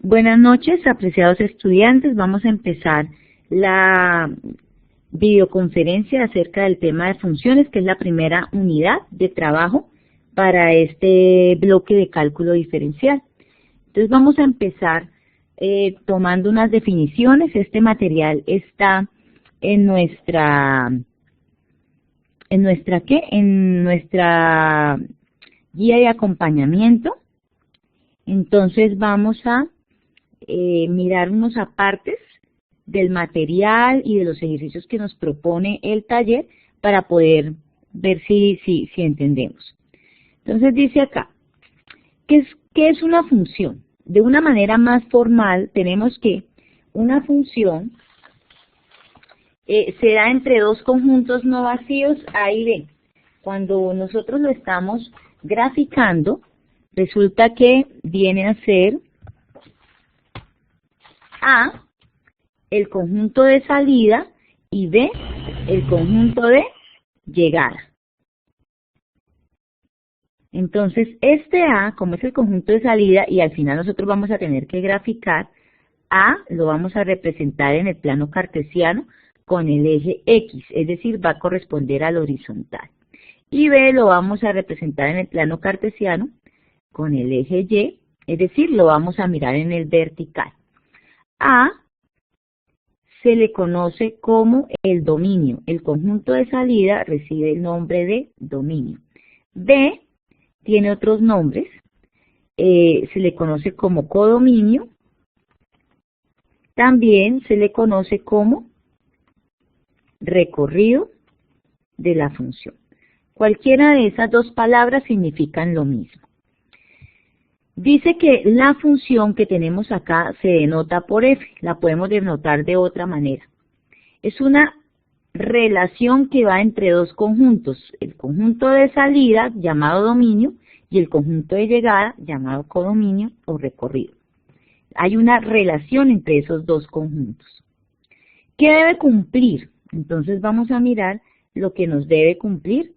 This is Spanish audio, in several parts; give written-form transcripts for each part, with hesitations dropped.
Buenas noches, apreciados estudiantes. Vamos a empezar la videoconferencia acerca del tema de funciones, que es la primera unidad de trabajo para este bloque de cálculo diferencial. Entonces vamos a empezar tomando unas definiciones. Este material está en nuestra guía de acompañamiento. Entonces vamos a mirar unos apartes del material y de los ejercicios que nos propone el taller para poder ver si entendemos. Entonces dice acá, ¿qué es una función? De una manera más formal tenemos que una función se da entre dos conjuntos no vacíos A y B. Cuando nosotros lo estamos graficando, resulta que viene a ser A, el conjunto de salida, y B, el conjunto de llegada. Entonces, este A, como es el conjunto de salida, y al final nosotros vamos a tener que graficar, A lo vamos a representar en el plano cartesiano con el eje X, es decir, va a corresponder al horizontal. Y B lo vamos a representar en el plano cartesiano con el eje Y, es decir, lo vamos a mirar en el vertical. A se le conoce como el dominio. El conjunto de salida recibe el nombre de dominio. B tiene otros nombres. Se le conoce como codominio. También se le conoce como recorrido de la función. Cualquiera de esas dos palabras significan lo mismo. Dice que la función que tenemos acá se denota por F, la podemos denotar de otra manera. Es una relación que va entre dos conjuntos, el conjunto de salida llamado dominio y el conjunto de llegada llamado codominio o recorrido. Hay una relación entre esos dos conjuntos. ¿Qué debe cumplir? Entonces vamos a mirar lo que nos debe cumplir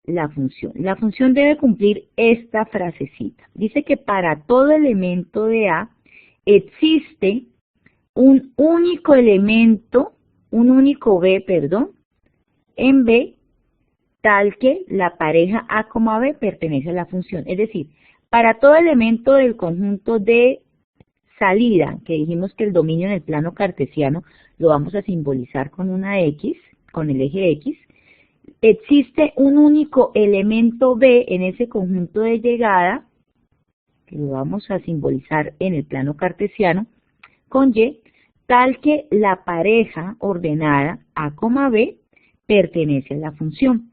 la función. La función debe cumplir esta frasecita. Dice que para todo elemento de A existe un único elemento, un único B, en B, tal que la pareja A, B pertenece a la función. Es decir, para todo elemento del conjunto de salida, que dijimos que el dominio en el plano cartesiano lo vamos a simbolizar con una X, con el eje X, existe un único elemento B en ese conjunto de llegada, que lo vamos a simbolizar en el plano cartesiano, con Y, tal que la pareja ordenada A, B pertenece a la función.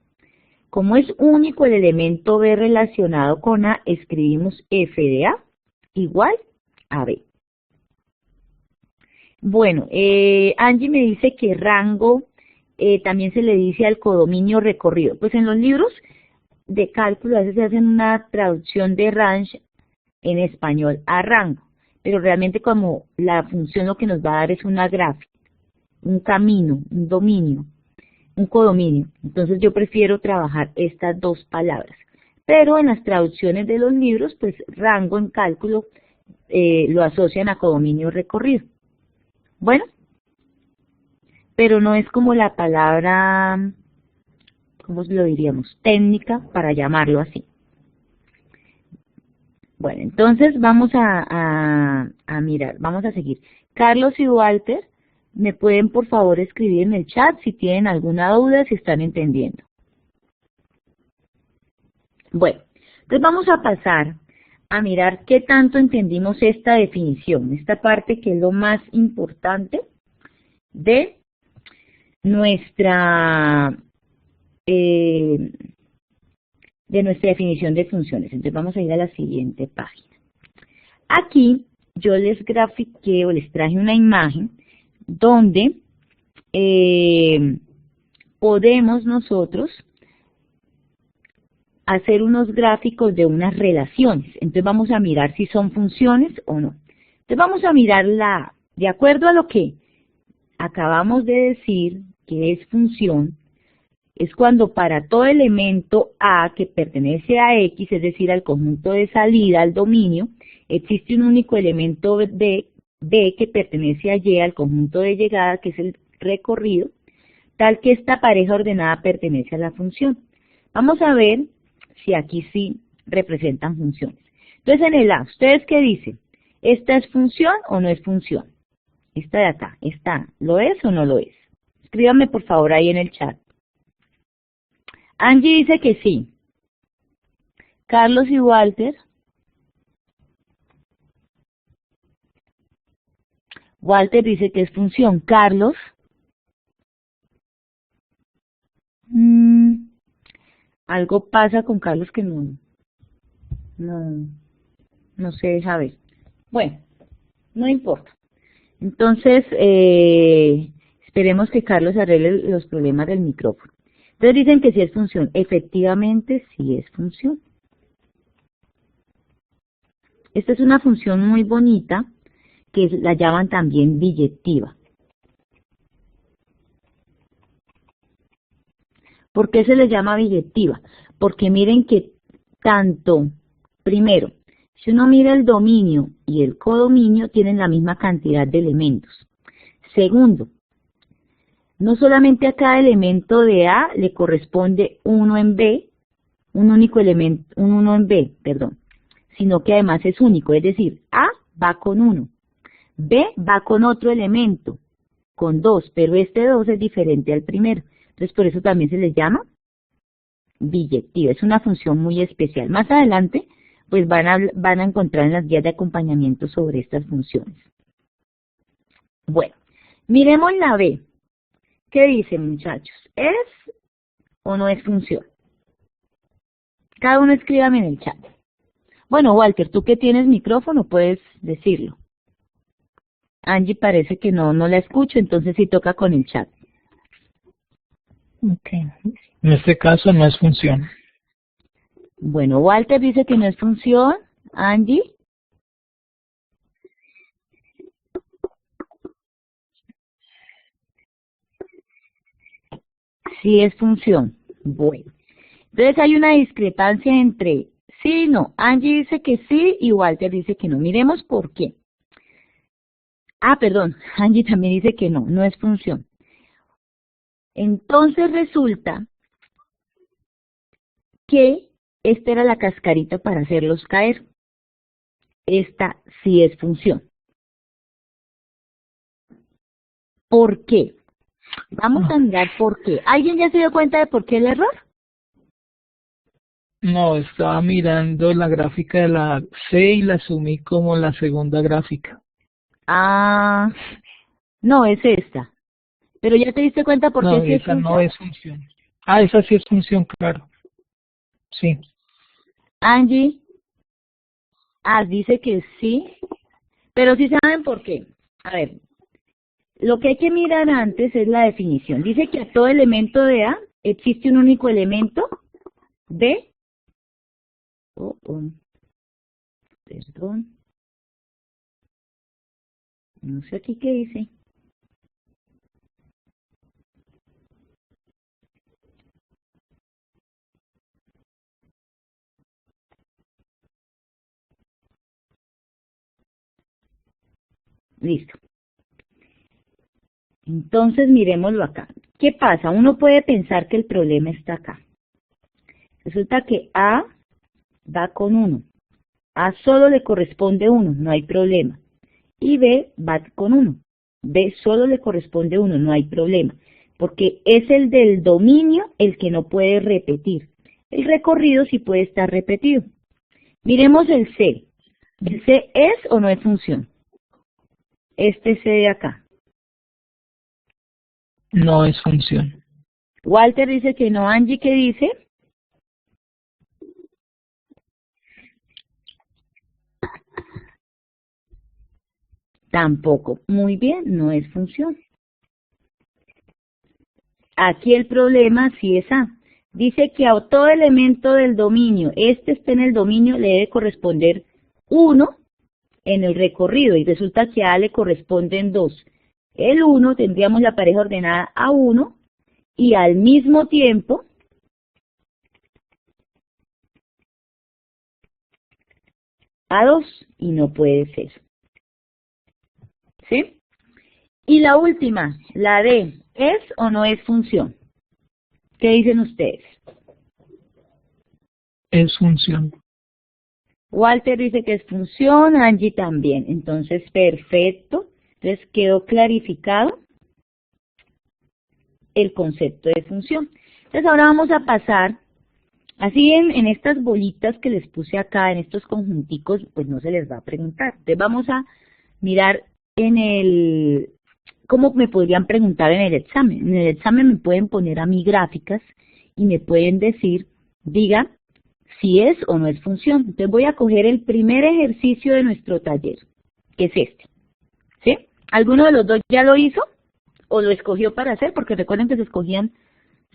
Como es único el elemento B relacionado con A, escribimos F de A igual a B. Bueno, Angie me dice que rango también se le dice al codominio recorrido. Pues en los libros de cálculo a veces se hacen una traducción de range en español a rango, pero realmente como la función lo que nos va a dar es una gráfica, un camino, un dominio, un codominio. Entonces yo prefiero trabajar estas dos palabras. Pero en las traducciones de los libros, pues rango en cálculo lo asocian a codominio recorrido. Bueno, pero no es como la palabra, ¿cómo lo diríamos? Técnica para llamarlo así. Bueno, entonces vamos a mirar, vamos a seguir. Carlos y Walter, ¿me pueden por favor escribir en el chat si tienen alguna duda, si están entendiendo? Bueno, entonces vamos a pasar a mirar qué tanto entendimos esta definición, esta parte que es lo más importante de nuestra definición de funciones. Entonces vamos a ir a la siguiente página. Aquí yo les grafiqué o les traje una imagen donde podemos nosotros hacer unos gráficos de unas relaciones. Entonces vamos a mirar si son funciones o no. Entonces vamos a mirar de acuerdo a lo que acabamos de decir que es función, es cuando para todo elemento A que pertenece a X, es decir, al conjunto de salida, al dominio, existe un único elemento B que pertenece a Y, al conjunto de llegada, que es el recorrido, tal que esta pareja ordenada pertenece a la función. Vamos a ver si aquí sí representan funciones. Entonces en el A, ¿ustedes qué dicen? ¿Esta es función o no es función? Esta de acá, ¿esta lo es o no lo es? Escríbanme por favor ahí en el chat. Angie dice que sí. Carlos y Walter. Walter dice que es función. Carlos. Algo pasa con Carlos que no se deja ver. Bueno, no importa. Entonces, esperemos que Carlos arregle los problemas del micrófono. Entonces dicen que sí es función. Efectivamente, sí es función. Esta es una función muy bonita que la llaman también billetiva. ¿Por qué se le llama billetiva? Porque miren que tanto, primero, si uno mira el dominio y el codominio tienen la misma cantidad de elementos. Segundo, no solamente a cada elemento de A le corresponde uno en B, un único elemento, un 1 en B, perdón, sino que además es único, es decir, A va con 1, B va con otro elemento, con 2, pero este 2 es diferente al primero. Entonces por eso también se les llama billetiva, es una función muy especial. Más adelante pues van a encontrar en las guías de acompañamiento sobre estas funciones. Bueno, miremos la B. ¿Qué dice, muchachos? ¿Es o no es función? Cada uno escríbame en el chat. Bueno, Walter, tú que tienes micrófono puedes decirlo. Angie parece que no la escucho, entonces sí toca con el chat. Ok. En este caso no es función. Bueno, Walter dice que no es función. Angie. Sí es función. Bueno. Entonces hay una discrepancia entre sí y no. Angie dice que sí y Walter dice que no. Miremos por qué. Ah, perdón. Angie también dice que no es función. Entonces resulta que esta era la cascarita para hacerlos caer. Esta sí es función. ¿Por qué? Vamos a mirar por qué. ¿Alguien ya se dio cuenta de por qué el error? No, estaba mirando la gráfica de la C y la asumí como la segunda gráfica. Ah, no, es esta. Pero ya te diste cuenta por qué No, sí es esa función. no es función. Ah, esa sí es función, claro. Sí. Angie, dice que sí, pero sí saben por qué. A ver, lo que hay que mirar antes es la definición. Dice que a todo elemento de A existe un único elemento de... Perdón. No sé aquí qué dice. Listo. Entonces miremoslo acá. ¿Qué pasa? Uno puede pensar que el problema está acá. Resulta que A va con 1. A solo le corresponde 1, no hay problema. Y B va con 1. B solo le corresponde 1, no hay problema. Porque es el del dominio el que no puede repetir. El recorrido sí puede estar repetido. Miremos el C. ¿El C es o no es función? Este C de acá. No es función. Walter dice que no. Angie, ¿qué dice? Tampoco. Muy bien, no es función. Aquí el problema sí es A. Dice que a todo elemento del dominio, este está en el dominio, le debe corresponder 1 en el recorrido y resulta que a le corresponden 2. El 1 tendríamos la pareja ordenada A1 y al mismo tiempo a 2 y no puede ser. ¿Sí? Y la última, la D, ¿es o no es función? ¿Qué dicen ustedes? Es función. Walter dice que es función, Angie también. Entonces, perfecto. Entonces, quedó clarificado el concepto de función. Entonces, ahora vamos a pasar, así en estas bolitas que les puse acá, en estos conjunticos, pues no se les va a preguntar. Entonces, vamos a mirar cómo me podrían preguntar en el examen. En el examen me pueden poner a mí gráficas y me pueden decir, diga si es o no es función. Entonces voy a coger el primer ejercicio de nuestro taller, que es este. ¿Sí? ¿Alguno de los dos ya lo hizo o lo escogió para hacer? Porque recuerden que se escogían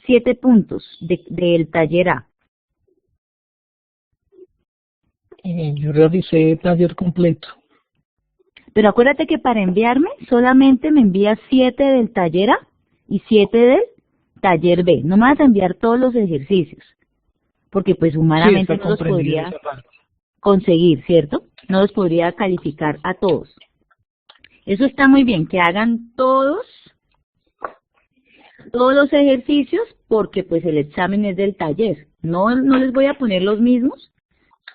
7 puntos del taller A. Yo realicé el taller completo. Pero acuérdate que para enviarme solamente me envías 7 del taller A y 7 del taller B. No me vas a enviar todos los ejercicios, porque pues humanamente Sí, no los podría conseguir, ¿cierto? No los podría calificar a todos. Eso está muy bien, que hagan todos los ejercicios, porque pues el examen es del taller. No les voy a poner los mismos,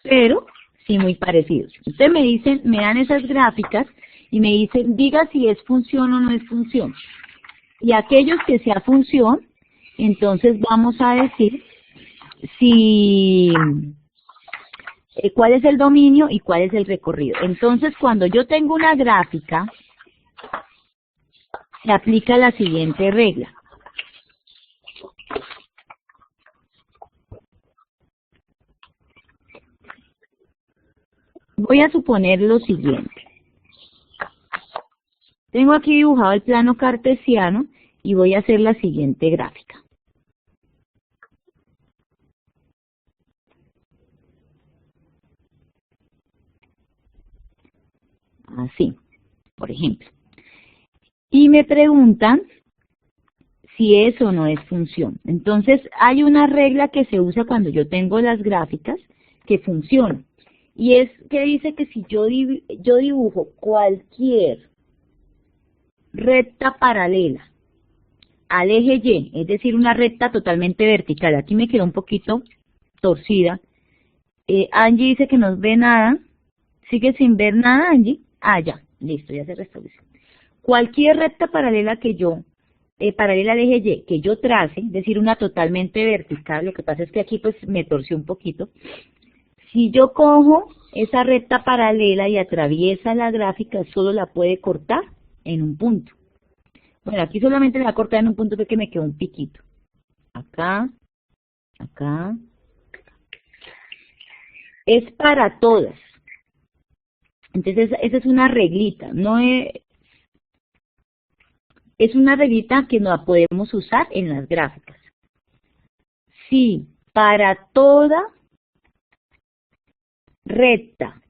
pero sí muy parecidos. Ustedes me dicen, me dan esas gráficas y me dicen, diga si es función o no es función. Y aquellos que sea función, entonces vamos a decir si cuál es el dominio y cuál es el recorrido. Entonces, cuando yo tengo una gráfica, se aplica la siguiente regla. Voy a suponer lo siguiente. Tengo aquí dibujado el plano cartesiano y voy a hacer la siguiente gráfica. Así, por ejemplo. Y me preguntan si es o no es función. Entonces, hay una regla que se usa cuando yo tengo las gráficas que funciona. Y es que dice que si yo dibujo cualquier recta paralela al eje Y, es decir, una recta totalmente vertical. Aquí me quedó un poquito torcida. Angie dice que no ve nada. ¿Sigue sin ver nada, Angie? Ah, ya, listo, ya se restableció. Cualquier recta paralela paralela al eje Y que yo trace, es decir, una totalmente vertical, lo que pasa es que aquí pues me torció un poquito. Si yo cojo esa recta paralela y atraviesa la gráfica, solo la puede cortar en un punto. Bueno, aquí solamente la voy a cortar en un punto porque me quedó un piquito. Acá, acá. Es para todas. Entonces, esa es una reglita. No es una reglita que no la podemos usar en las gráficas. Si para toda recta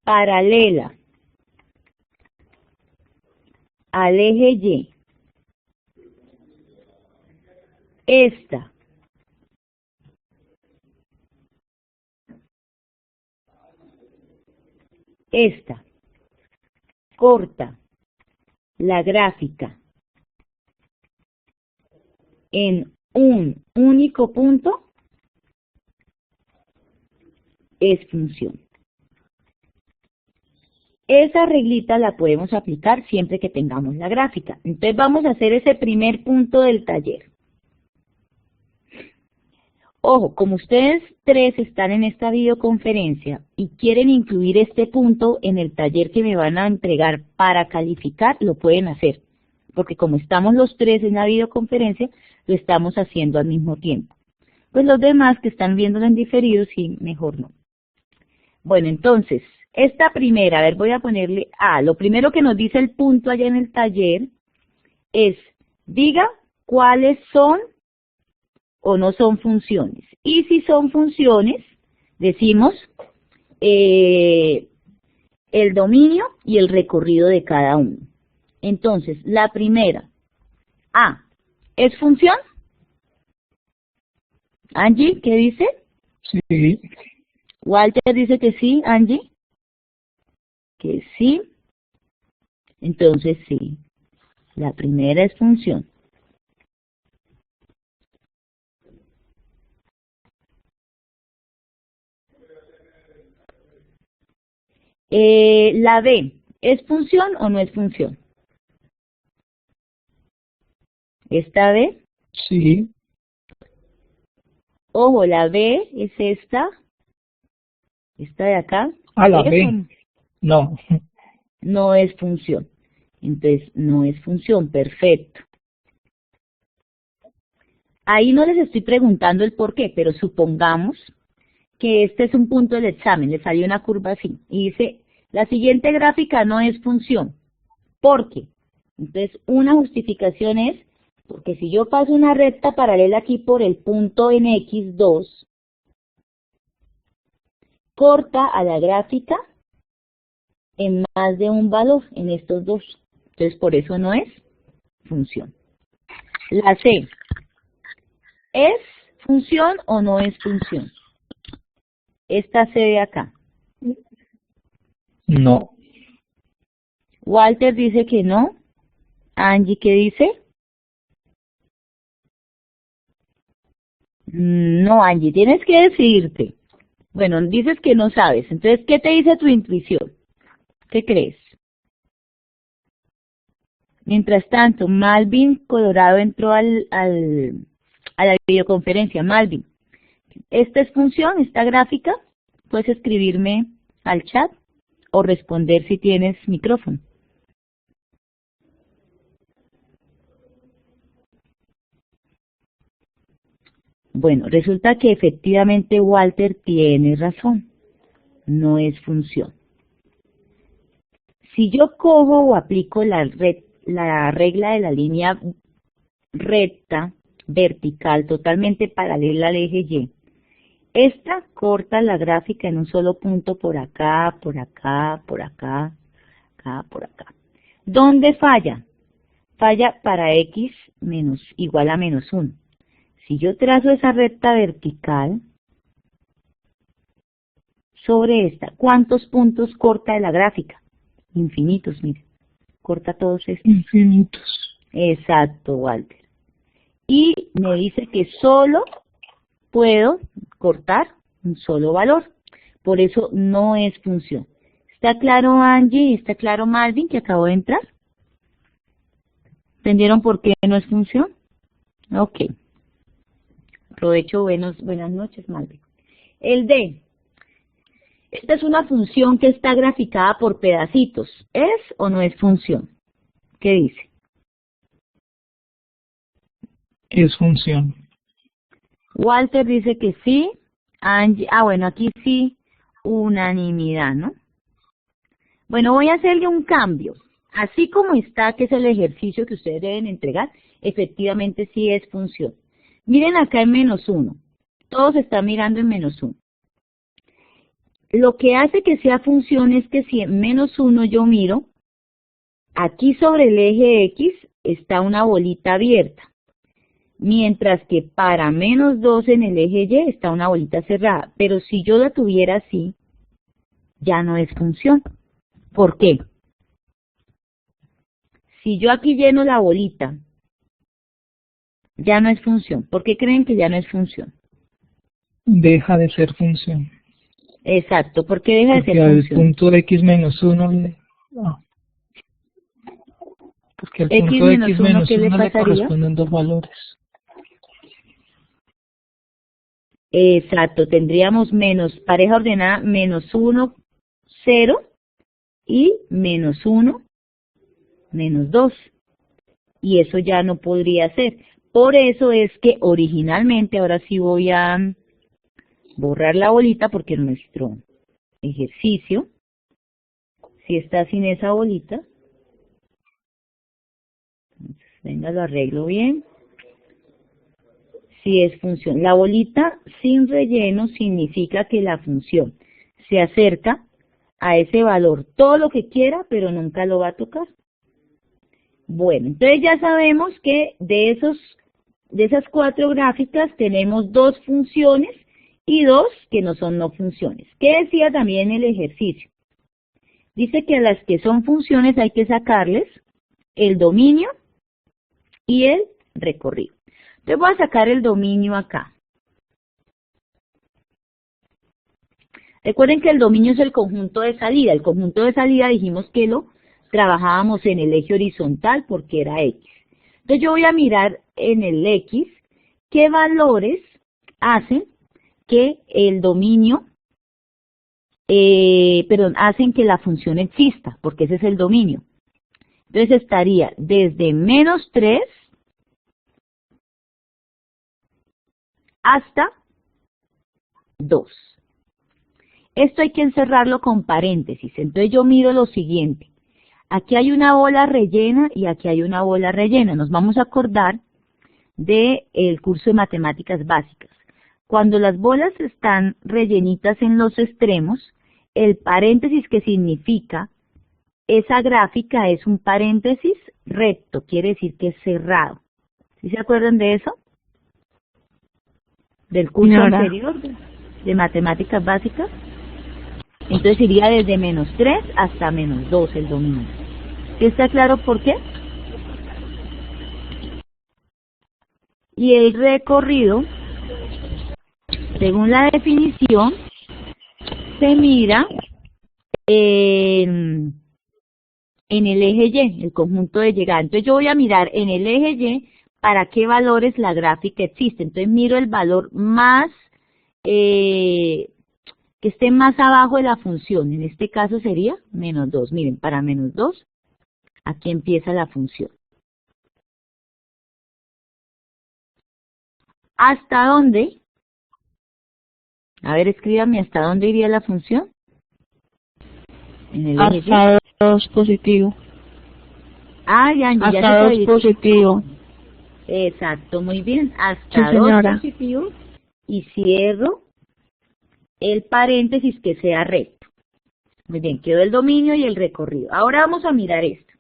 paralela al eje Y, esta corta la gráfica en un único punto, es función. Esa reglita la podemos aplicar siempre que tengamos la gráfica. Entonces vamos a hacer ese primer punto del taller. Ojo, como ustedes 3 están en esta videoconferencia y quieren incluir este punto en el taller que me van a entregar para calificar, lo pueden hacer. Porque como estamos los 3 en la videoconferencia, lo estamos haciendo al mismo tiempo. Pues los demás que están viéndolo en diferido, sí, mejor no. Bueno, entonces, esta primera, a ver, voy a ponerle A. Lo primero que nos dice el punto allá en el taller es, diga cuáles son o no son funciones. Y si son funciones, decimos el dominio y el recorrido de cada uno. Entonces, la primera, A, ¿es función? Angie, ¿qué dice? Sí. Walter dice que sí, Angie. Que sí. Entonces sí. La primera es función. La B, ¿es función o no es función? ¿Esta B? Sí. Ojo, la B es esta de acá. A la ¿Es B. o No. no es función? Entonces, no es función, perfecto. Ahí no les estoy preguntando el por qué, pero supongamos que este es un punto del examen, le salió una curva así, y dice, la siguiente gráfica no es función. ¿Por qué? Entonces, una justificación es, porque si yo paso una recta paralela aquí por el punto en X2, corta a la gráfica en más de un valor, en estos dos. Entonces, por eso no es función. La C, ¿es función o no es función? Esta C de acá. No. Walter dice que no. Angie, ¿qué dice? No, Angie, tienes que decidirte. Bueno, dices que no sabes. Entonces, ¿qué te dice tu intuición? ¿Qué crees? Mientras tanto, Malvin Colorado entró a la videoconferencia. Malvin, ¿esta es función, esta gráfica? Puedes escribirme al chat o responder si tienes micrófono. Bueno, resulta que efectivamente Walter tiene razón. No es función. Si yo cojo o aplico la regla de la línea recta, vertical, totalmente paralela al eje Y, esta corta la gráfica en un solo punto por acá, por acá, por acá, por acá. ¿Dónde falla? Falla para X igual a menos 1. Si yo trazo esa recta vertical sobre esta, ¿cuántos puntos corta de la gráfica? Infinitos, mire. Corta todos estos. Infinitos. Exacto, Walter. Y me dice que solo puedo cortar un solo valor. Por eso no es función. ¿Está claro, Angie? ¿Está claro, Malvin, que acabó de entrar? ¿Entendieron por qué no es función? Ok. Aprovecho, buenas noches, Malvin. El D. Esta es una función que está graficada por pedacitos. ¿Es o no es función? ¿Qué dice? Es función. Walter dice que sí. Angie, bueno, aquí sí, unanimidad, ¿no? Bueno, voy a hacerle un cambio. Así como está, que es el ejercicio que ustedes deben entregar, efectivamente sí es función. Miren acá en menos 1. Todos están mirando en menos 1. Lo que hace que sea función es que si en menos 1 yo miro, aquí sobre el eje X está una bolita abierta. Mientras que para menos 2 en el eje Y está una bolita cerrada. Pero si yo la tuviera así, ya no es función. ¿Por qué? Si yo aquí lleno la bolita, ya no es función. ¿Por qué creen que ya no es función? Deja de ser función. Exacto, ¿por qué deja de Porque ser al función? punto de X menos 1 le... no. Porque al X punto de menos X 1, menos ¿qué le 1 le pasaría? corresponden dos valores. Exacto, tendríamos menos, pareja ordenada, menos 1, 0 y menos 1, menos 2. Y eso ya no podría ser. Por eso es que originalmente, ahora sí voy a borrar la bolita porque nuestro ejercicio, si está sin esa bolita, venga, lo arreglo bien. Si es función. La bolita sin relleno significa que la función se acerca a ese valor todo lo que quiera, pero nunca lo va a tocar. Bueno, entonces ya sabemos que de esas 4 gráficas tenemos 2 funciones y 2 que no son no funciones. ¿Qué decía también el ejercicio? Dice que a las que son funciones hay que sacarles el dominio y el recorrido. Entonces voy a sacar el dominio acá. Recuerden que el dominio es el conjunto de salida. El conjunto de salida dijimos que lo trabajábamos en el eje horizontal porque era X. Entonces yo voy a mirar en el X qué valores hacen que el dominio, hacen que la función exista, porque ese es el dominio. Entonces estaría desde menos 3 hasta 2. Esto hay que encerrarlo con paréntesis. Entonces yo miro lo siguiente. Aquí hay una bola rellena y aquí hay una bola rellena. Nos vamos a acordar del curso de matemáticas básicas. Cuando las bolas están rellenitas en los extremos, el paréntesis que significa esa gráfica es un paréntesis recto, quiere decir que es cerrado. ¿Sí se acuerdan de eso? Del curso anterior de matemáticas básicas. Entonces iría desde menos 3 hasta menos 2 el dominio. ¿Sí está claro por qué? Y el recorrido, según la definición, se mira en el eje Y, el conjunto de llegada. Entonces yo voy a mirar en el eje Y para qué valores la gráfica existe. Entonces miro el valor más, que esté más abajo de la función. En este caso sería menos 2. Miren, para menos 2, aquí empieza la función. ¿Hasta dónde? A ver, escríbame, ¿hasta dónde iría la función? En el eje hasta 2 positivo. Ah, ya Hasta 2 positivo. Exacto, muy bien. Sí, Hasta 2 señora. positivo y cierro el paréntesis que sea recto. Muy bien, quedó el dominio y el recorrido. Ahora vamos a mirar esto.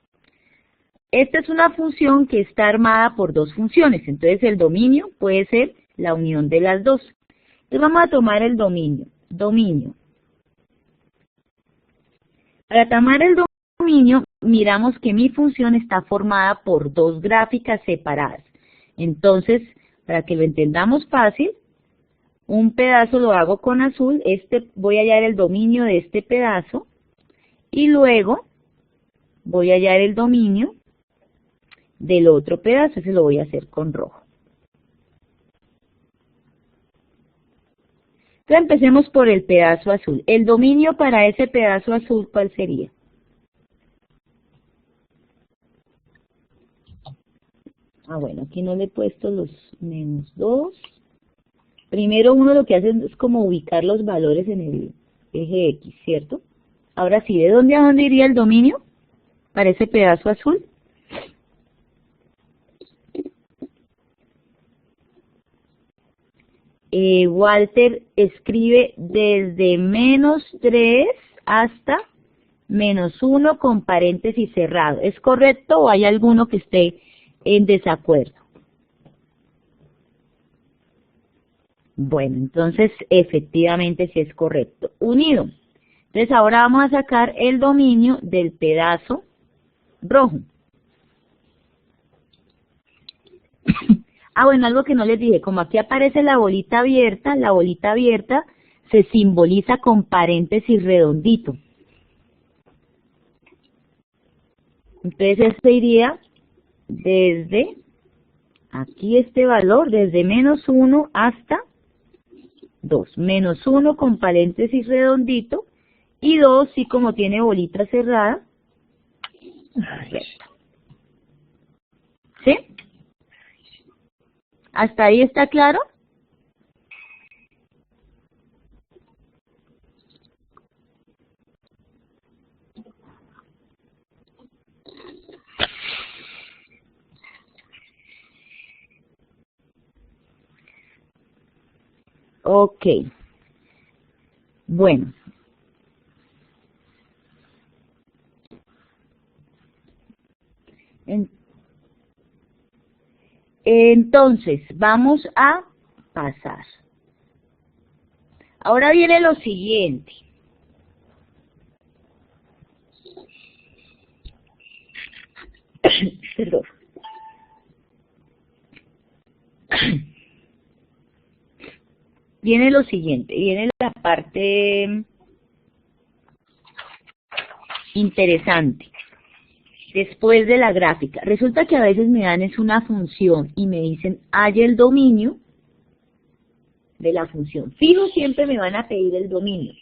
Esta es una función que está armada por dos funciones, entonces el dominio puede ser la unión de las dos. Entonces vamos a tomar el dominio. Dominio. Para tomar el dominio, miramos que mi función está formada por dos gráficas separadas. Entonces, para que lo entendamos fácil, un pedazo lo hago con azul, voy a hallar el dominio de este pedazo, y luego voy a hallar el dominio del otro pedazo, ese lo voy a hacer con rojo. Entonces empecemos por el pedazo azul. El dominio para ese pedazo azul, ¿cuál sería? Ah, bueno, aquí no le he puesto los menos 2. Primero uno lo que hace es como ubicar los valores en el eje X, ¿cierto? Ahora sí, ¿de dónde a dónde iría el dominio para ese pedazo azul? Walter escribe desde menos 3 hasta menos 1 con paréntesis cerrado. ¿Es correcto o hay alguno que esté en desacuerdo? Bueno, entonces efectivamente sí es correcto. Unido. Entonces ahora vamos a sacar el dominio del pedazo rojo. Ah, bueno, algo que no les dije, como aquí aparece la bolita abierta se simboliza con paréntesis redondito. Entonces este iría desde, aquí este valor, desde menos 1 hasta 2. Menos 1 con paréntesis redondito y 2, sí, como tiene bolita cerrada, recta. ¿Sí? ¿Hasta ahí está claro? Ok. Bueno. Entonces, vamos a pasar. Ahora viene lo siguiente. Perdón. Viene lo siguiente, viene la parte interesante. Después de la gráfica, resulta que a veces me dan es una función y me dicen, halla el dominio de la función. Fijo, siempre me van a pedir el dominio.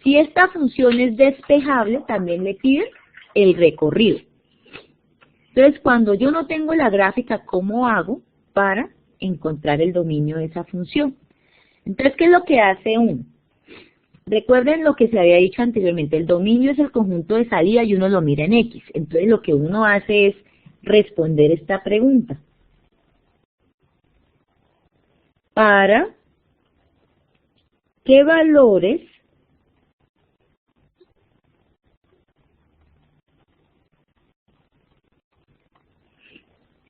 Si esta función es despejable, también le piden el recorrido. Entonces, cuando yo no tengo la gráfica, ¿cómo hago para encontrar el dominio de esa función? Entonces, ¿qué es lo que hace uno? Recuerden lo que se había dicho anteriormente, el dominio es el conjunto de salida y uno lo mira en X. Entonces, lo que uno hace es responder esta pregunta. ¿Para qué valores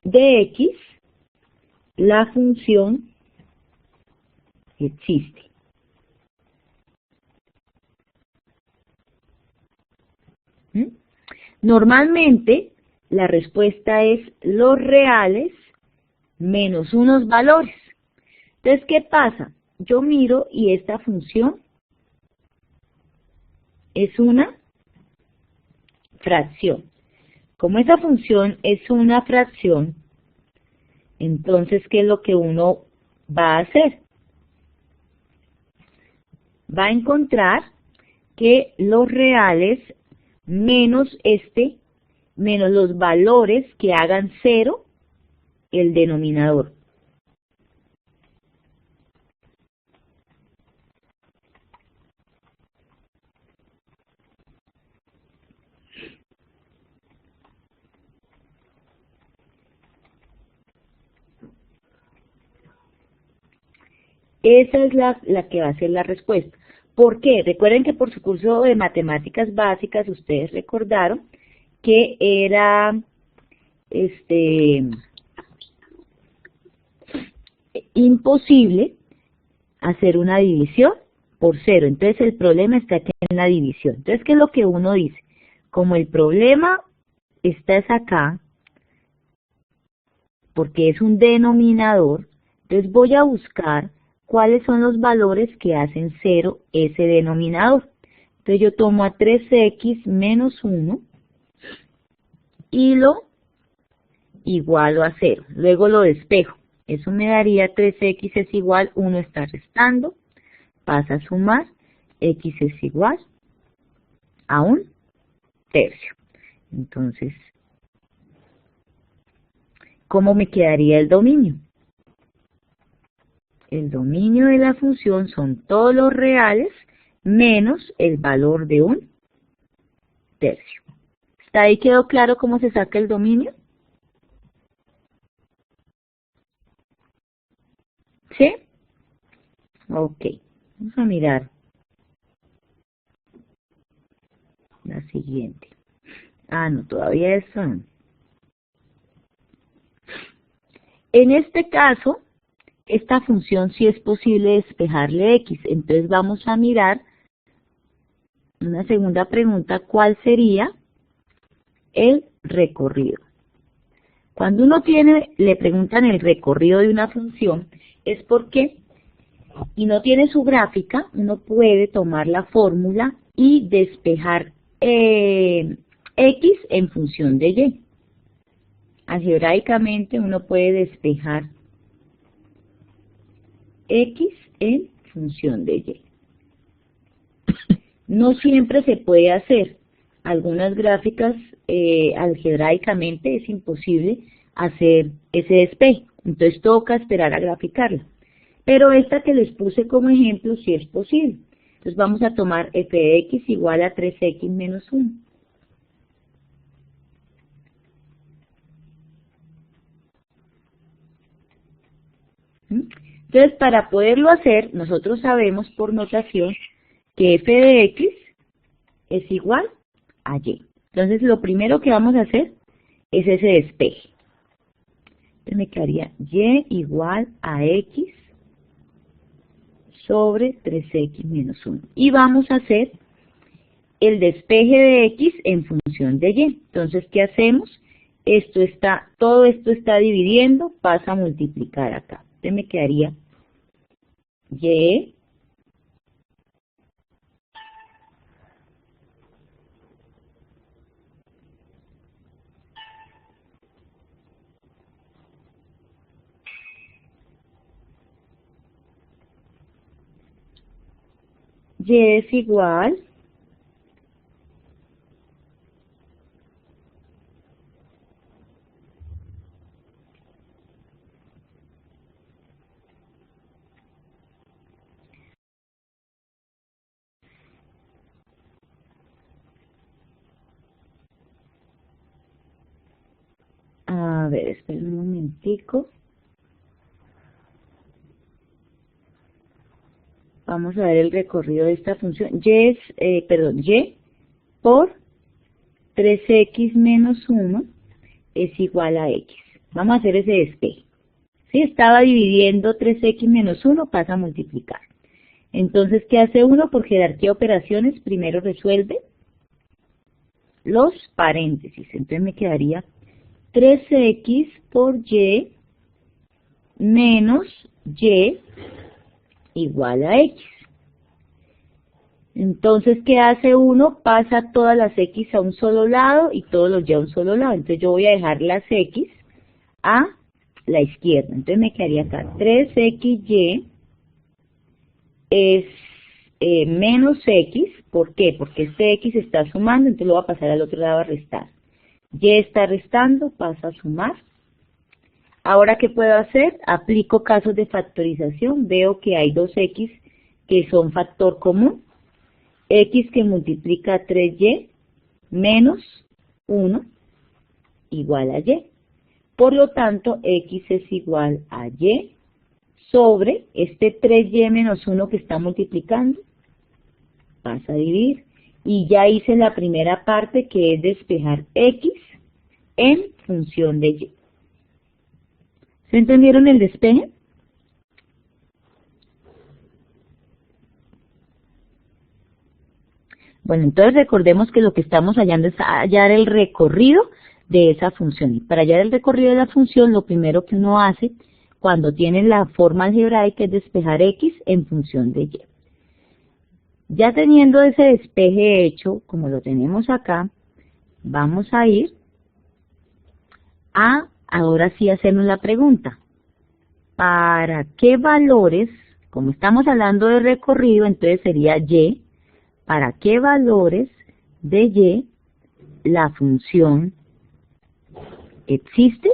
de X la función existe? Normalmente la respuesta es los reales menos unos valores. Entonces, ¿qué pasa? Yo miro y esta función es una fracción. Como esa función es una fracción, entonces, ¿qué es lo que uno va a hacer? Va a encontrar que los reales menos menos los valores que hagan 0, el denominador. Esa es la que va a ser la respuesta. ¿Por qué? Recuerden que por su curso de matemáticas básicas ustedes recordaron que era imposible hacer una división por 0. Entonces el problema está aquí en la división. Entonces, ¿qué es lo que uno dice? Como el problema está acá, porque es un denominador, entonces voy a buscar cuáles son los valores que hacen 0 ese denominador. Entonces yo tomo a 3x menos 1 y lo igualo a 0. Luego lo despejo. Eso me daría 3x es igual, 1 está restando, pasa a sumar, x es igual a 1/3. Entonces, ¿cómo me quedaría el dominio? El dominio de la función son todos los reales menos el valor de 1/3. ¿Está ahí? ¿Quedó claro cómo se saca el dominio? ¿Sí? Ok. Vamos a mirar la siguiente. Ah, no, todavía eso. En este caso, esta función sí es posible despejarle x. Entonces vamos a mirar una segunda pregunta, ¿cuál sería el recorrido? Cuando uno le preguntan el recorrido de una función, es porque, y no tiene su gráfica, uno puede tomar la fórmula y despejar x en función de y. Algebraicamente uno puede despejar x en función de y. No siempre se puede hacer. Algunas gráficas algebraicamente es imposible hacer ese despeje. Entonces toca esperar a graficarla. Pero esta que les puse como ejemplo sí es posible. Entonces vamos a tomar f de x igual a 3x menos 1. Entonces, para poderlo hacer, nosotros sabemos por notación que f de x es igual a y. Entonces, lo primero que vamos a hacer es ese despeje. Entonces, me quedaría y igual a x sobre 3x menos 1. Y vamos a hacer el despeje de x en función de y. Entonces, ¿qué hacemos? Todo esto está dividiendo, pasa a multiplicar acá. Entonces me quedaría y es igual a ver, espera un momentico. Vamos a ver el recorrido de esta función. Y por 3x menos 1 es igual a x. Vamos a hacer ese despeje. Si estaba dividiendo 3x menos 1, pasa a multiplicar. Entonces, ¿qué hace uno? Por jerarquía de operaciones, primero resuelve los paréntesis. Entonces me quedaría 3x por y menos y igual a x. Entonces, ¿qué hace uno? Pasa todas las x a un solo lado y todos los y a un solo lado. Entonces yo voy a dejar las x a la izquierda. Entonces me quedaría acá 3xy es menos x. ¿Por qué? Porque este x está sumando, entonces lo voy a pasar al otro lado a restar. Y está restando, pasa a sumar. Ahora, ¿qué puedo hacer? Aplico casos de factorización. Veo que hay dos x que son factor común. X que multiplica 3y menos 1 igual a y. Por lo tanto, x es igual a y sobre este 3y menos 1 que está multiplicando. Pasa a dividir. Y ya hice la primera parte, que es despejar x en función de y. ¿Se entendieron el despeje? Bueno, entonces recordemos que lo que estamos hallando es hallar el recorrido de esa función. Y para hallar el recorrido de la función, lo primero que uno hace cuando tiene la forma algebraica es despejar x en función de y. Ya teniendo ese despeje hecho, como lo tenemos acá, vamos a ir a, ahora sí, hacernos la pregunta. ¿Para qué valores, como estamos hablando de recorrido, entonces sería y, para qué valores de y la función existe?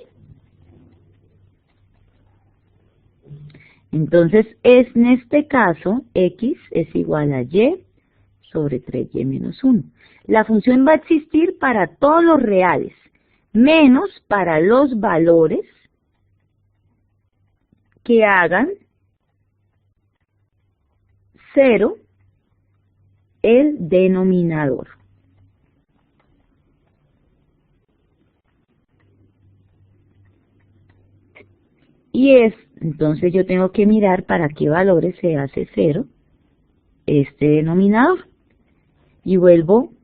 Entonces, en este caso, x es igual a y sobre 3y menos 1. La función va a existir para todos los reales, menos para los valores que hagan 0 el denominador. Y entonces yo tengo que mirar para qué valores se hace 0 este denominador. Y vuelvo,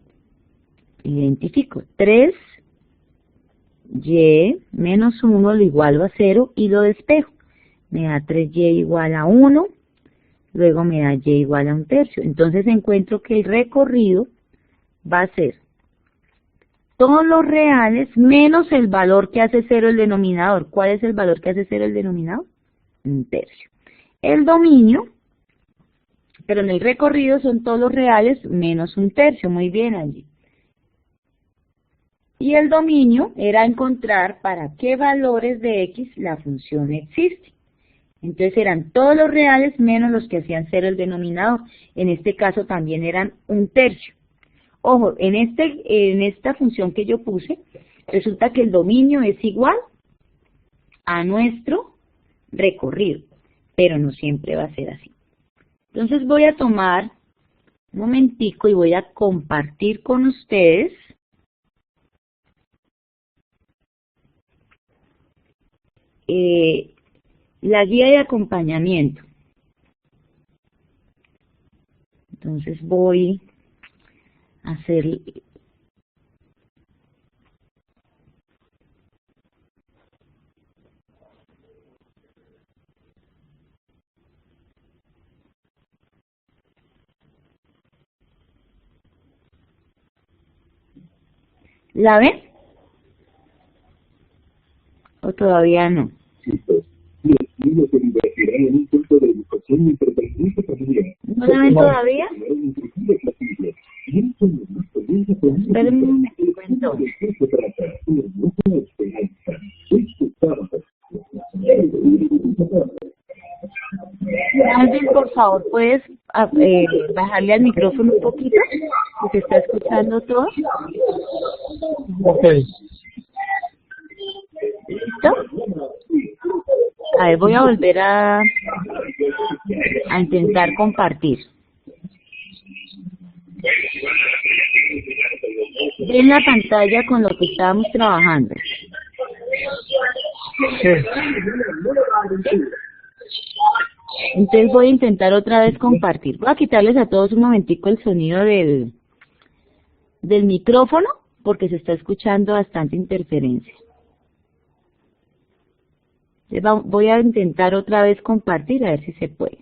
identifico 3y menos 1 lo igualo a 0 y lo despejo. Me da 3y igual a 1, luego me da y igual a 1/3. Entonces encuentro que el recorrido va a ser todos los reales menos el valor que hace 0 el denominador. ¿Cuál es el valor que hace 0 el denominador? 1/3. El dominio, pero en el recorrido son todos los reales menos 1/3. Muy bien allí. Y el dominio era encontrar para qué valores de x la función existe. Entonces eran todos los reales menos los que hacían 0 el denominador. En este caso también eran 1/3. Ojo, en esta función que yo puse, resulta que el dominio es igual a nuestro recorrido, pero no siempre va a ser así. Entonces voy a tomar un momentico y voy a compartir con ustedes la guía de acompañamiento. Entonces voy a hacer... ¿La ven? ¿O todavía no? ¿No la ven todavía? Espérenme un momentico entonces. Alvin, por favor, ¿puedes bajarle al micrófono un poquito? Que se está escuchando todo. Ok. ¿Listo? A ver, voy a volver a intentar compartir. Ven la pantalla con lo que estábamos trabajando. Sí. Entonces voy a intentar otra vez compartir. Voy a quitarles a todos un momentico el sonido del micrófono porque se está escuchando bastante interferencia. Voy a intentar otra vez compartir a ver si se puede.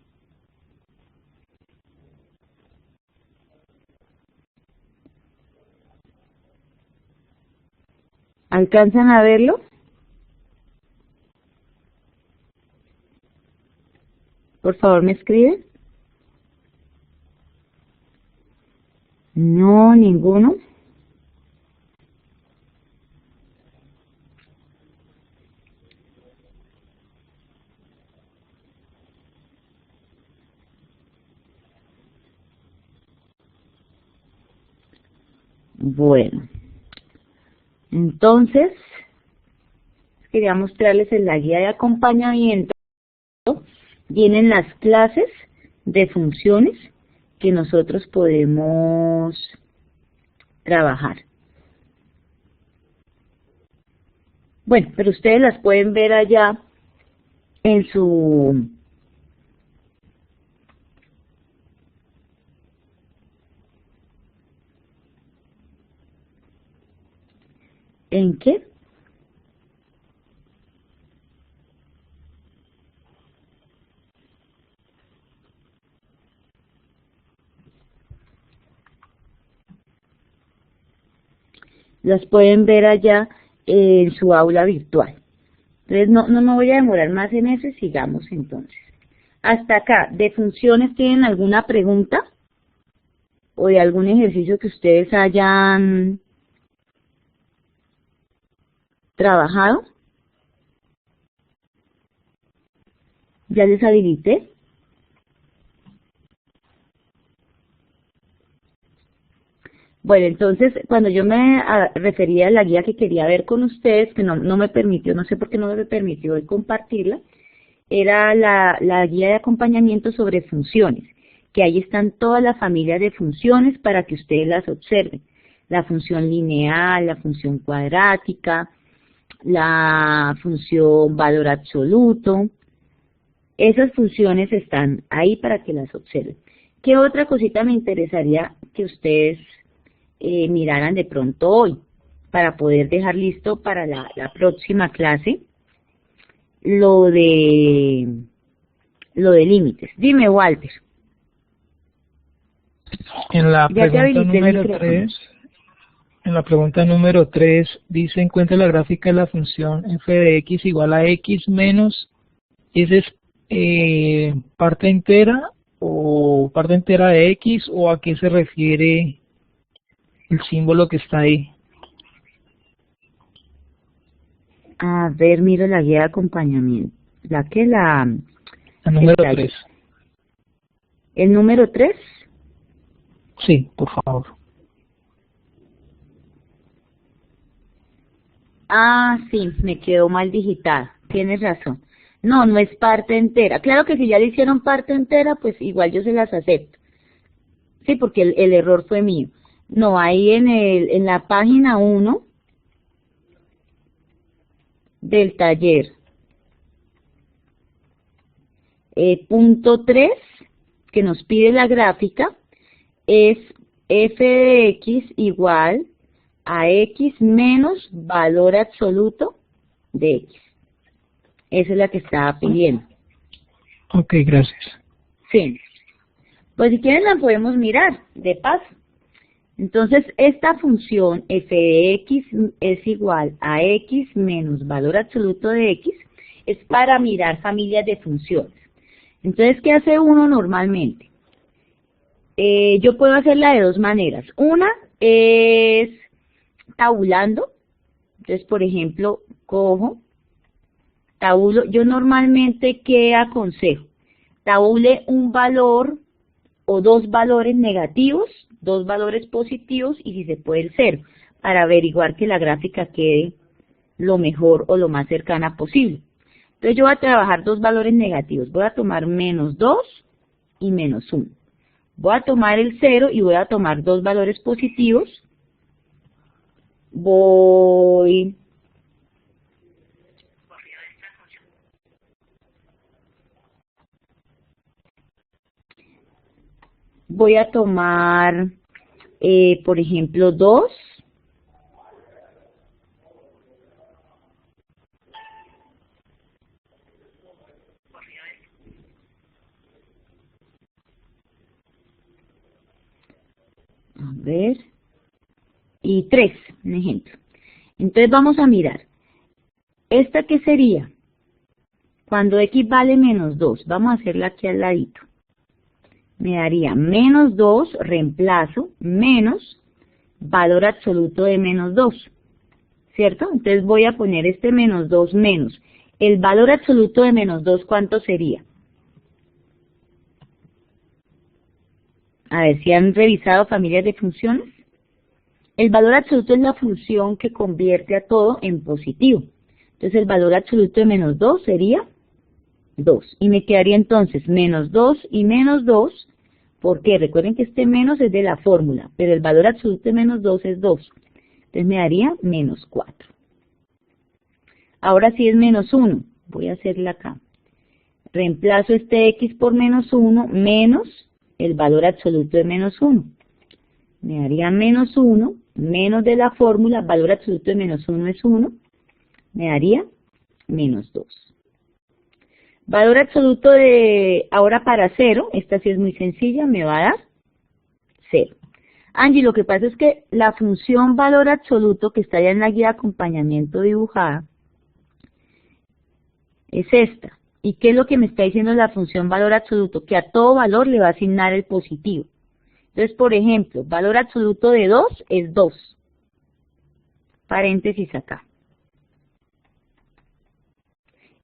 ¿Alcanzan a verlo? Por favor, ¿me escriben? No, ninguno. Bueno, entonces quería mostrarles en la guía de acompañamiento. Vienen las clases de funciones que nosotros podemos trabajar. Bueno, pero ustedes las pueden ver allá en su... ¿En qué? Las pueden ver allá en su aula virtual. Entonces no me voy a demorar más en eso y sigamos entonces. Hasta acá, ¿de funciones tienen alguna pregunta? ¿O de algún ejercicio que ustedes hayan trabajado? ¿Ya les habilité? Bueno, entonces, cuando yo me refería a la guía que quería ver con ustedes, que no me permitió, no sé por qué no me permitió hoy compartirla, era la guía de acompañamiento sobre funciones, que ahí están todas las familias de funciones para que ustedes las observen. La función lineal, la función cuadrática, la función valor absoluto. Esas funciones están ahí para que las observen. ¿Qué otra cosita me interesaría que ustedes miraran de pronto hoy para poder dejar listo para la próxima clase lo de límites? Dime, Walter. En la Ya te pregunta habilité el número micrófono. 3, en la pregunta número 3 dice encuentra la gráfica de la función f de x igual a x menos, ¿esa es parte entera o parte entera de x o a qué se refiere el símbolo que está ahí? A ver, miro la guía de acompañamiento. La número 3. ¿El número 3? Sí, por favor. Ah, sí, me quedó mal digitada. Tienes razón. No es parte entera. Claro que si ya le hicieron parte entera, pues igual yo se las acepto. Sí, porque el error fue mío. No, ahí en la página 1 del taller, punto 3, que nos pide la gráfica, es f de x igual a x menos valor absoluto de x. Esa es la que estaba pidiendo. Ok, gracias. Sí. Pues si quieren la podemos mirar, de paso. Entonces, esta función f de x es igual a x menos valor absoluto de x, es para mirar familias de funciones. Entonces, ¿qué hace uno normalmente? Yo puedo hacerla de dos maneras. Una es tabulando. Entonces, por ejemplo, cojo, tabulo. Yo normalmente, ¿qué aconsejo? Tabule un valor o dos valores negativos, dos valores positivos y si se puede el cero, para averiguar que la gráfica quede lo mejor o lo más cercana posible. Entonces yo voy a trabajar dos valores negativos, voy a tomar menos 2 y menos 1. Voy a tomar el 0 y voy a tomar dos valores positivos. Voy a tomar, por ejemplo, 2. A ver. Y 3, un ejemplo. Entonces vamos a mirar. ¿Esta qué sería? Cuando x vale menos 2. Vamos a hacerla aquí al ladito. Me daría menos 2, reemplazo, menos valor absoluto de menos 2. ¿Cierto? Entonces voy a poner este menos 2 menos. El valor absoluto de menos 2, ¿cuánto sería? A ver si han revisado familias de funciones. El valor absoluto es la función que convierte a todo en positivo. Entonces el valor absoluto de menos 2 sería 2. Y me quedaría entonces menos 2 y menos 2. ¿Por qué? Recuerden que este menos es de la fórmula, pero el valor absoluto de menos 2 es 2. Entonces me daría menos 4. Ahora sí es menos 1. Voy a hacerla acá. Reemplazo este x por menos 1 menos el valor absoluto de menos 1. Me daría menos 1, menos de la fórmula, valor absoluto de menos 1 es 1. Me daría menos 2. Valor absoluto de, ahora para 0, esta sí es muy sencilla, me va a dar 0. Angie, lo que pasa es que la función valor absoluto que está allá en la guía de acompañamiento dibujada es esta. ¿Y qué es lo que me está diciendo la función valor absoluto? Que a todo valor le va a asignar el positivo. Entonces, por ejemplo, valor absoluto de 2 es 2. Paréntesis acá.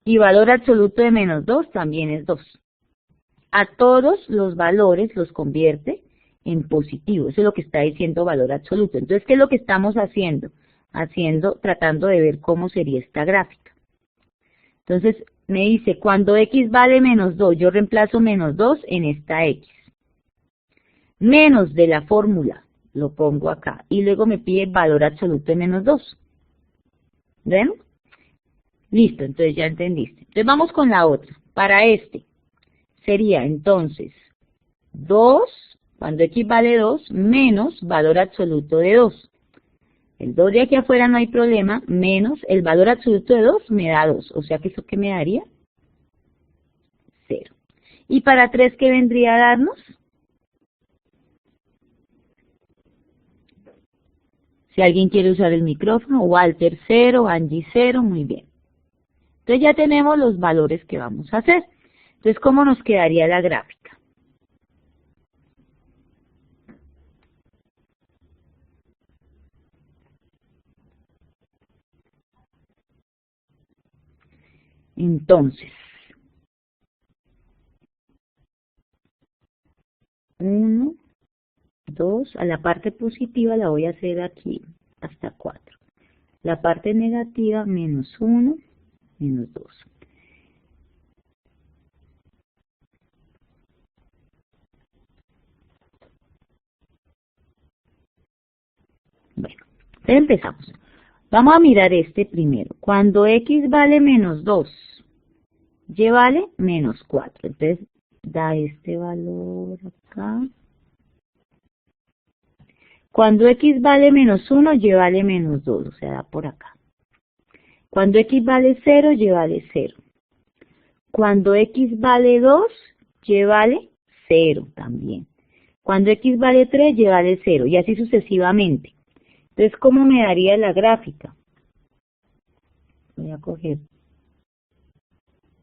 Y valor absoluto de menos 2 también es 2. A todos los valores los convierte en positivo. Eso es lo que está diciendo valor absoluto. Entonces, ¿qué es lo que estamos haciendo? Tratando de ver cómo sería esta gráfica. Entonces, me dice, cuando x vale menos 2, yo reemplazo menos 2 en esta x. Menos de la fórmula, lo pongo acá. Y luego me pide valor absoluto de menos 2. ¿Ven? Listo, entonces ya entendiste. Entonces vamos con la otra. Para este sería entonces 2, cuando x vale 2, menos valor absoluto de 2. El 2 de aquí afuera no hay problema, menos el valor absoluto de 2 me da 2. O sea que eso ¿qué me daría? 0. ¿Y para 3 qué vendría a darnos? Si alguien quiere usar el micrófono, Walter 0, Angie 0, muy bien. Entonces ya tenemos los valores que vamos a hacer. Entonces, ¿cómo nos quedaría la gráfica? Entonces, 1, 2, a la parte positiva la voy a hacer aquí hasta 4. La parte negativa, menos 1, menos 2. Bueno, empezamos. Vamos a mirar este primero. Cuando x vale menos 2, y vale menos 4. Entonces, da este valor acá. Cuando x vale menos 1, y vale menos 2, o sea, da por acá. Cuando x vale 0, y vale 0. Cuando x vale 2, y vale 0 también. Cuando x vale 3, y vale 0, y así sucesivamente. Entonces, ¿cómo me daría la gráfica? Voy a coger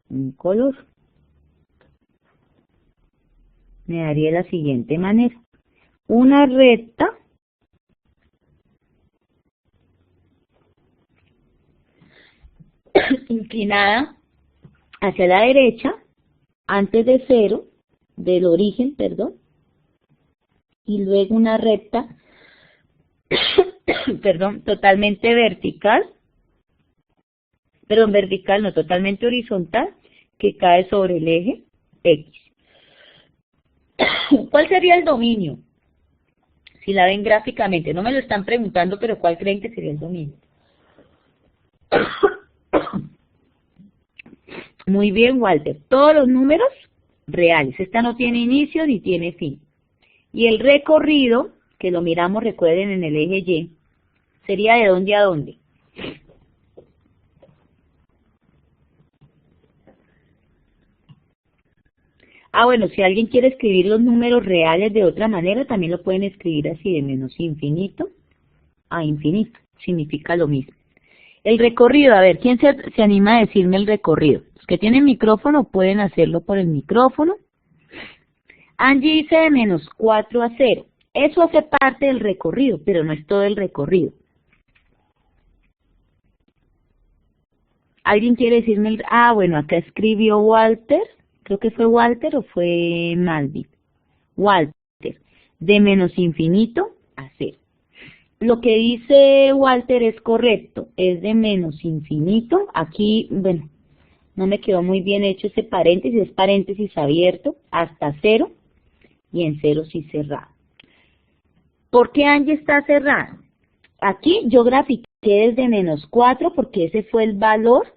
un color. Me daría de la siguiente manera. Una recta inclinada hacia la derecha, antes de 0, del origen, perdón, y luego una recta, perdón, totalmente vertical, no, totalmente horizontal, que cae sobre el eje X. ¿Cuál sería el dominio? Si la ven gráficamente, no me lo están preguntando, pero ¿cuál creen que sería el dominio? Muy bien, Walter. Todos los números reales. Esta no tiene inicio ni tiene fin. Y el recorrido, que lo miramos, recuerden, en el eje Y, sería de dónde a dónde. Ah, bueno, si alguien quiere escribir los números reales de otra manera, también lo pueden escribir así, de menos infinito a infinito. Significa lo mismo. El recorrido, a ver, ¿quién se anima a decirme el recorrido? Los que tienen micrófono pueden hacerlo por el micrófono. Angie dice de menos 4 a 0. Eso hace parte del recorrido, pero no es todo el recorrido. ¿Alguien quiere decirme el... Ah, bueno, acá escribió Walter. Creo que fue Walter o fue Malvin. Walter, de menos infinito a 0. Lo que dice Walter es correcto, es de menos infinito. Aquí, bueno, no me quedó muy bien hecho ese paréntesis, es paréntesis abierto, hasta 0, y en 0 sí cerrado. ¿Por qué Angie está cerrada? Aquí yo grafiqué desde menos 4 porque ese fue el valor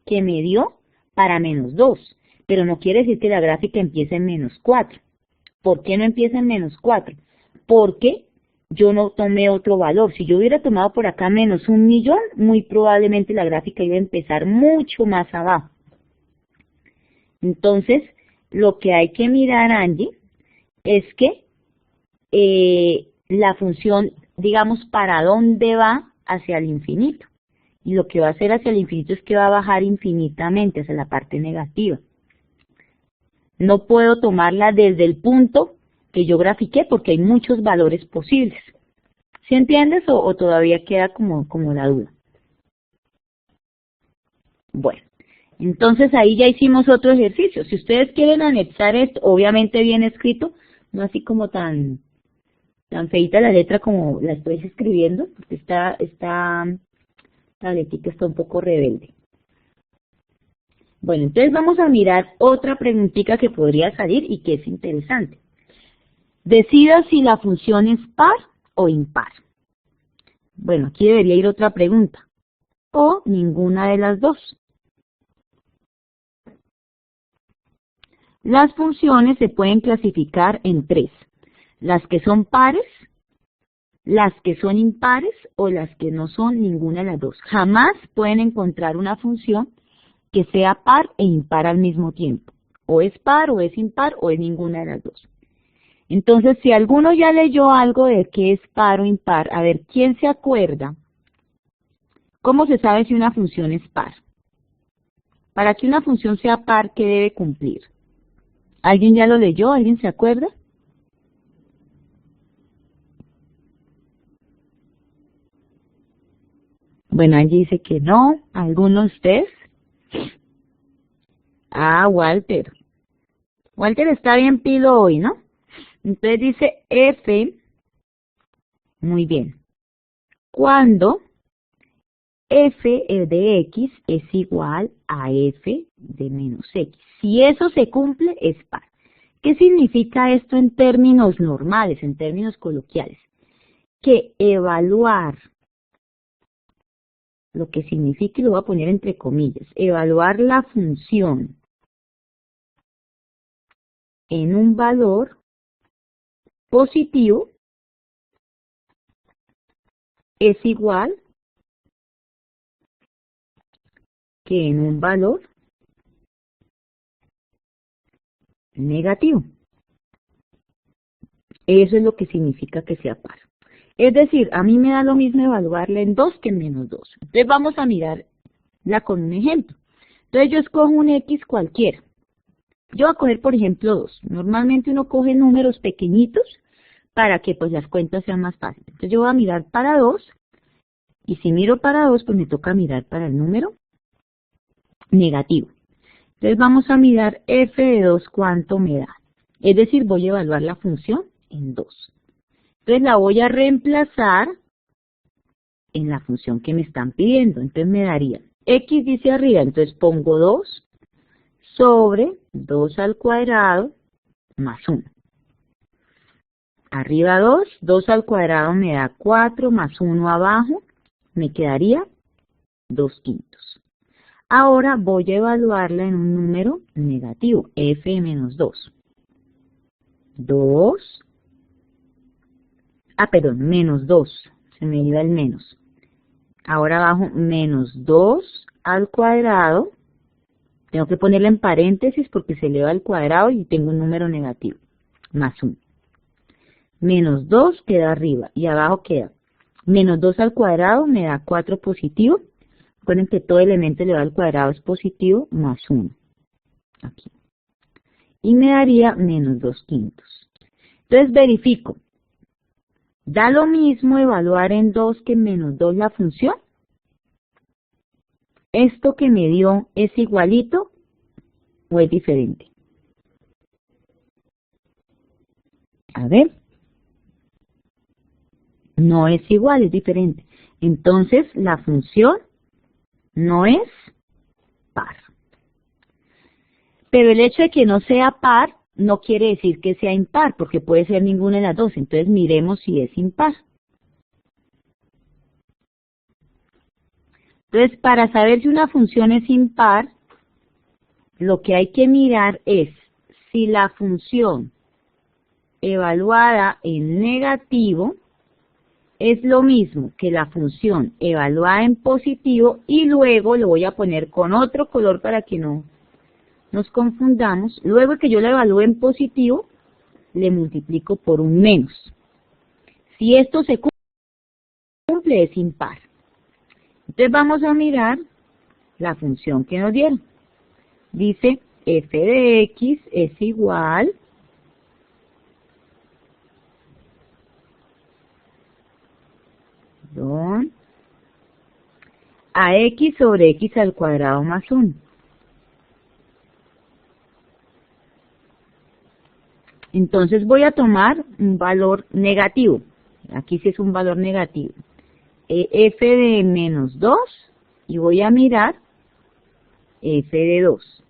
que me dio para menos 2. Pero no quiere decir que la gráfica empiece en menos 4. ¿Por qué no empieza en menos 4? Porque yo no tomé otro valor. Si yo hubiera tomado por acá menos 1.000.000, muy probablemente la gráfica iba a empezar mucho más abajo. Entonces, lo que hay que mirar, Angie, es que la función, digamos, para dónde va hacia el infinito. Y lo que va a hacer hacia el infinito es que va a bajar infinitamente hacia la parte negativa. No puedo tomarla desde el punto que yo grafiqué porque hay muchos valores posibles. ¿Sí entiendes o todavía queda como la duda? Bueno, entonces ahí ya hicimos otro ejercicio. Si ustedes quieren anexar esto, obviamente bien escrito, no así como tan feita la letra como la estoy escribiendo, porque esta tabletita está un poco rebelde. Bueno, entonces vamos a mirar otra preguntita que podría salir y que es interesante. Decida si la función es par o impar. Bueno, aquí debería ir otra pregunta. O ninguna de las dos. Las funciones se pueden clasificar en 3. Las que son pares, las que son impares o las que no son ninguna de las dos. Jamás pueden encontrar una función que sea par e impar al mismo tiempo. O es par, o es impar, o es ninguna de las dos. Entonces, si alguno ya leyó algo de qué es par o impar, a ver, ¿quién se acuerda? ¿Cómo se sabe si una función es par? Para que una función sea par, ¿qué debe cumplir? ¿Alguien ya lo leyó? ¿Alguien se acuerda? Bueno, Angie dice que no. ¿Alguno de ustedes? Ah, Walter. Walter está bien pilo hoy, ¿no? Entonces dice f, muy bien, cuando f de x es igual a f de menos x. Si eso se cumple, es par. ¿Qué significa esto en términos normales, en términos coloquiales? Que evaluar, lo que significa, y lo voy a poner entre comillas, evaluar la función en un valor positivo es igual que en un valor negativo. Eso es lo que significa que sea par. Es decir, a mí me da lo mismo evaluarla en 2 que en menos 2. Entonces vamos a mirarla con un ejemplo. Entonces yo escojo un X cualquiera. Yo voy a coger, por ejemplo, 2. Normalmente uno coge números pequeñitos para que pues las cuentas sean más fáciles. Entonces yo voy a mirar para 2. Y si miro para 2, pues me toca mirar para el número negativo. Entonces vamos a mirar f de 2 cuánto me da. Es decir, voy a evaluar la función en 2. Entonces la voy a reemplazar en la función que me están pidiendo. Entonces me daría x dice arriba, entonces pongo 2 sobre 2 al cuadrado más 1. Arriba 2, 2 al cuadrado me da 4 más 1 abajo, me quedaría 2/5. Ahora voy a evaluarla en un número negativo, f de menos 2. 2, menos 2, se me iba el menos. Ahora abajo menos 2 al cuadrado, tengo que ponerla en paréntesis porque se eleva al cuadrado y tengo un número negativo, más 1. Menos 2 queda arriba y abajo queda menos 2 al cuadrado me da 4 positivo. Recuerden que todo elemento elevado al cuadrado es positivo, más 1. Aquí. Y me daría menos 2/5. Entonces verifico. ¿Da lo mismo evaluar en 2 que en menos 2 la función? ¿Esto que me dio es igualito o es diferente? A ver. No es igual, es diferente. Entonces la función no es par. Pero el hecho de que no sea par no quiere decir que sea impar, porque puede ser ninguna de las dos. Entonces miremos si es impar. Entonces, para saber si una función es impar, lo que hay que mirar es si la función evaluada en negativo es lo mismo que la función evaluada en positivo, y luego lo voy a poner con otro color para que no nos confundamos. Luego que yo la evalúe en positivo, le multiplico por un menos. Si esto se cumple, es impar. Entonces vamos a mirar la función que nos dieron. Dice f de x es igual a x sobre x al cuadrado más 1. Entonces voy a tomar un valor negativo. Aquí sí es un valor negativo. F de menos 2 y voy a mirar f de 2.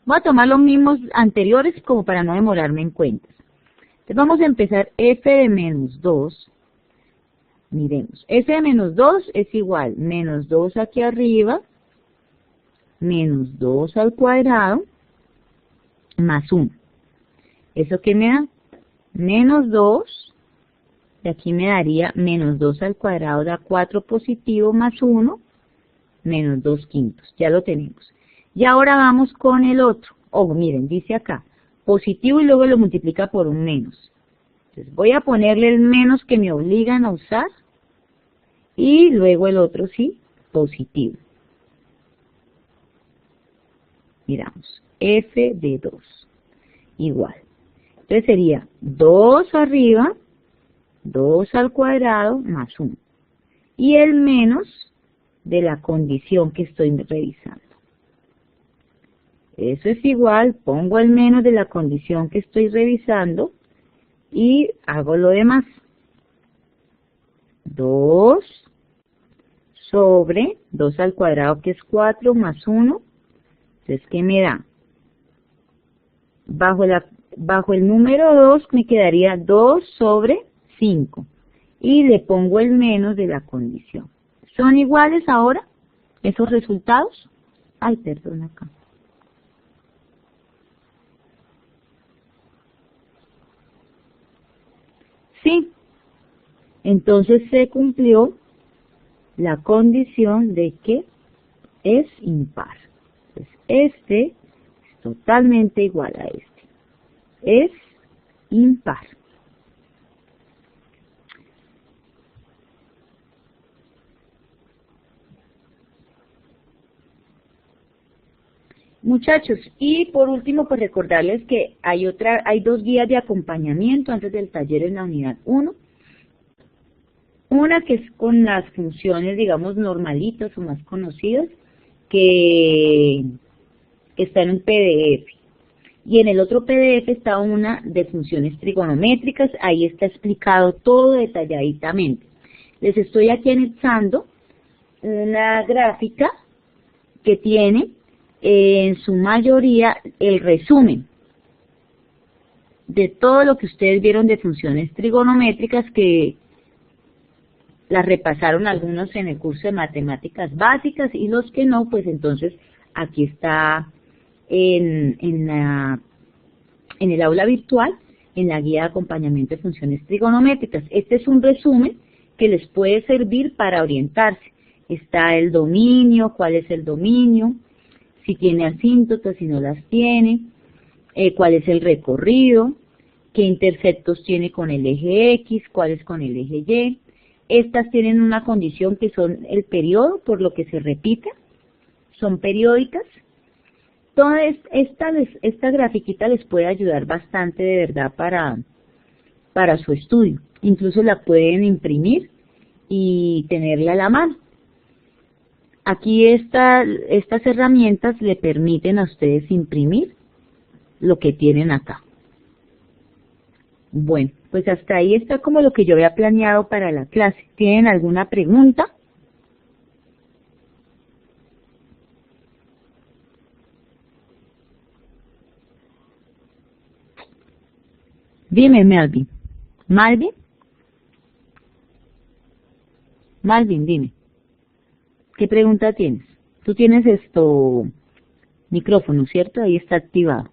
Voy a tomar los mismos anteriores como para no demorarme en cuentas. Entonces vamos a empezar f de menos 2. Miremos, f de menos 2 es igual menos 2 aquí arriba, menos 2 al cuadrado, más 1. ¿Eso qué me da? Menos 2, y aquí me daría menos 2 al cuadrado da 4 positivo más 1, menos 2/5. Ya lo tenemos. Y ahora vamos con el otro. Ojo, miren, dice acá, positivo y luego lo multiplica por un menos. Entonces voy a ponerle el menos que me obligan a usar, y luego el otro sí, positivo. Miramos, f de 2 igual. Entonces sería 2 arriba, 2 al cuadrado más 1. Y el menos de la condición que estoy revisando. Eso es igual, pongo el menos de la condición que estoy revisando y hago lo demás. 2 sobre 2 al cuadrado, que es 4, más 1. Entonces, ¿qué me da? Bajo el número 2 me quedaría 2 sobre 5. Y le pongo el menos de la condición. ¿Son iguales ahora esos resultados? Ay, perdón acá. Sí. entonces se cumplió la condición de que es impar. Entonces, este es totalmente igual a este. Es impar. Muchachos, y por último, pues recordarles que hay dos guías de acompañamiento antes del taller en la unidad 1. Una que es con las funciones, digamos, normalitas o más conocidas, que está en un PDF. Y en el otro PDF está una de funciones trigonométricas, ahí está explicado todo detalladamente. Les estoy aquí anexando una gráfica que tiene en su mayoría el resumen de todo lo que ustedes vieron de funciones trigonométricas, que las repasaron algunos en el curso de matemáticas básicas, y los que no, pues entonces aquí está en el aula virtual, en la guía de acompañamiento de funciones trigonométricas. Este es un resumen que les puede servir para orientarse. Está el dominio, cuál es el dominio, si tiene asíntotas, si no las tiene, cuál es el recorrido, qué interceptos tiene con el eje X, cuál es con el eje Y. Estas tienen una condición que son el periodo, por lo que se repite, son periódicas. Toda esta grafiquita les puede ayudar bastante de verdad para su estudio. Incluso la pueden imprimir y tenerla a la mano. Aquí estas herramientas le permiten a ustedes imprimir lo que tienen acá. Bueno, pues hasta ahí está como lo que yo había planeado para la clase. ¿Tienen alguna pregunta? Dime, Melvin. ¿Malvin? Malvin, dime. ¿Qué pregunta tienes? Tú tienes micrófono, ¿cierto? Ahí está activado.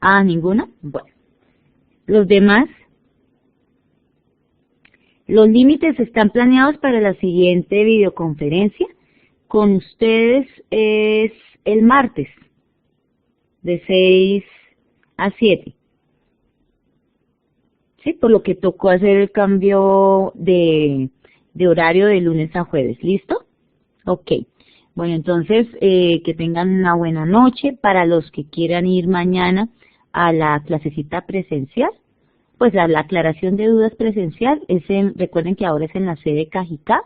Ah, ¿ninguna? Bueno. Los demás. Los límites están planeados para la siguiente videoconferencia. Con ustedes es el martes, de 6 a 7. Sí, por lo que tocó hacer el cambio de horario de lunes a jueves. ¿Listo? Ok. Bueno, entonces que tengan una buena noche. Para los que quieran ir mañana a la clasecita presencial, pues a la aclaración de dudas presencial, recuerden que ahora es en la sede Cajicá,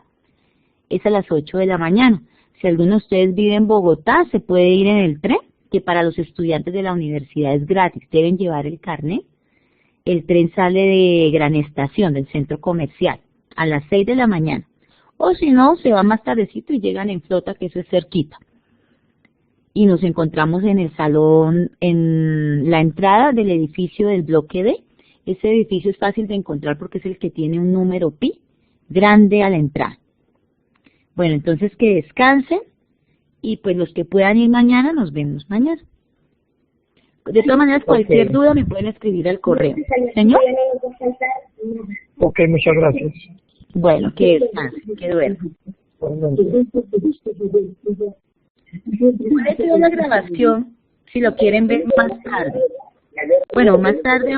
es a las 8 de la mañana. Si alguno de ustedes vive en Bogotá, se puede ir en el tren, que para los estudiantes de la universidad es gratis, deben llevar el carnet. El tren sale de Gran Estación, del centro comercial, a las 6 de la mañana. O si no, se va más tardecito y llegan en flota, que eso es cerquita. Y nos encontramos en el salón, en la entrada del edificio del bloque D. Ese edificio es fácil de encontrar porque es el que tiene un número pi grande a la entrada. Bueno, entonces que descansen, y pues los que puedan ir mañana, nos vemos mañana. De todas maneras, cualquier duda me pueden escribir al correo. ¿Señor? Ok, muchas gracias. Bueno, que descansen, que duerman. Puede ser una grabación si lo quieren ver más tarde. Bueno, más tarde